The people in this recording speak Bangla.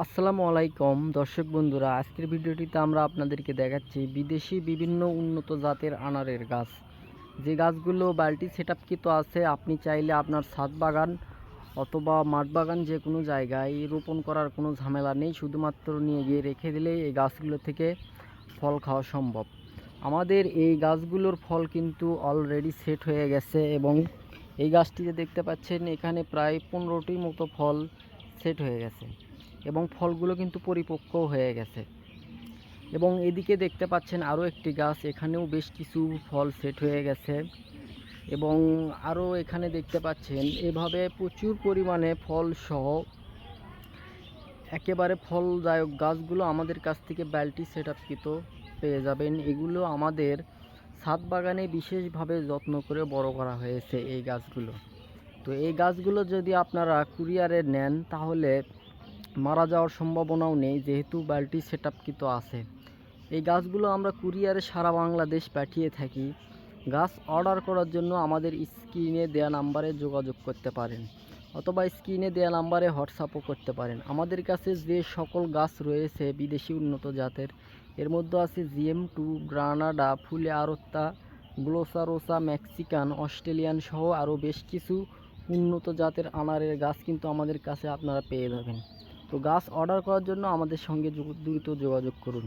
আসসালামু আলাইকুম দর্শক বন্ধুরা, আজকের ভিডিওটিতে আমরা আপনাদেরকে দেখাচ্ছি বিদেশি বিভিন্ন উন্নত জাতের আনারের গাছ। যে গাছগুলো বাল্টি সেটআপকৃত আছে। আপনি চাইলে আপনার ছাদ বাগান অথবা মাঠ বাগান যে কোনো জায়গায় রোপণ করার কোনো ঝামেলা নেই, শুধুমাত্র নিয়ে গিয়ে রেখে দিলেই এই গাছগুলো থেকে ফল খাওয়া সম্ভব। আমাদের এই গাছগুলোর ফল কিন্তু অলরেডি সেট হয়ে গেছে এবং এই গাছটিতে দেখতে পাচ্ছেন এখানে প্রায় 15টির মতো ফল সেট হয়ে গেছে এবং ফলগুলো কিন্তু পরিপক্কও হয়ে গেছে। এবং এদিকে দেখতে পাচ্ছেন আরও একটি গাছ, এখানেও বেশ কিছু ফল সেট হয়ে গেছে এবং আরও এখানে দেখতে পাচ্ছেন এভাবে প্রচুর পরিমাণে ফল সহ একেবারে ফলদায়ক গাছগুলো আমাদের কাছ থেকে বাল্টি সেটআপকৃত পেয়ে যাবেন। এগুলো আমাদের ছাদ বাগানে বিশেষভাবে যত্ন করে বড় করা হয়েছে এই গাছগুলো। তো এই গাছগুলো যদি আপনারা কুরিয়ারে নেন তাহলে মারা যাওয়ার সম্ভাবনাও নেই, যেহেতু বাল্টি সেটআপকৃত আছে। এই গাছগুলো আমরা কুরিয়ারে সারা বাংলাদেশ পাঠিয়ে থাকি। গাছ অর্ডার করার জন্য আমাদের স্ক্রিনে দেওয়া নাম্বারে যোগাযোগ করতে পারেন অথবা স্ক্রিনে দেওয়া নাম্বারে হোয়াটসঅ্যাপও করতে পারেন। আমাদের কাছে যে সকল গাছ রয়েছে বিদেশি উন্নত জাতের, এর মধ্যে আছে GM2, গ্রানাডা, ফুলে আরত্তা, গ্লোসারোসা, মেক্সিকান, অস্ট্রেলিয়ান সহ আরও বেশ কিছু উন্নত জাতের আনারের গাছ কিন্তু আমাদের কাছে আপনারা পেয়ে যাবেন। তো গাছ অর্ডার করার জন্য আমাদের সঙ্গে দ্রুত যোগাযোগ করুন।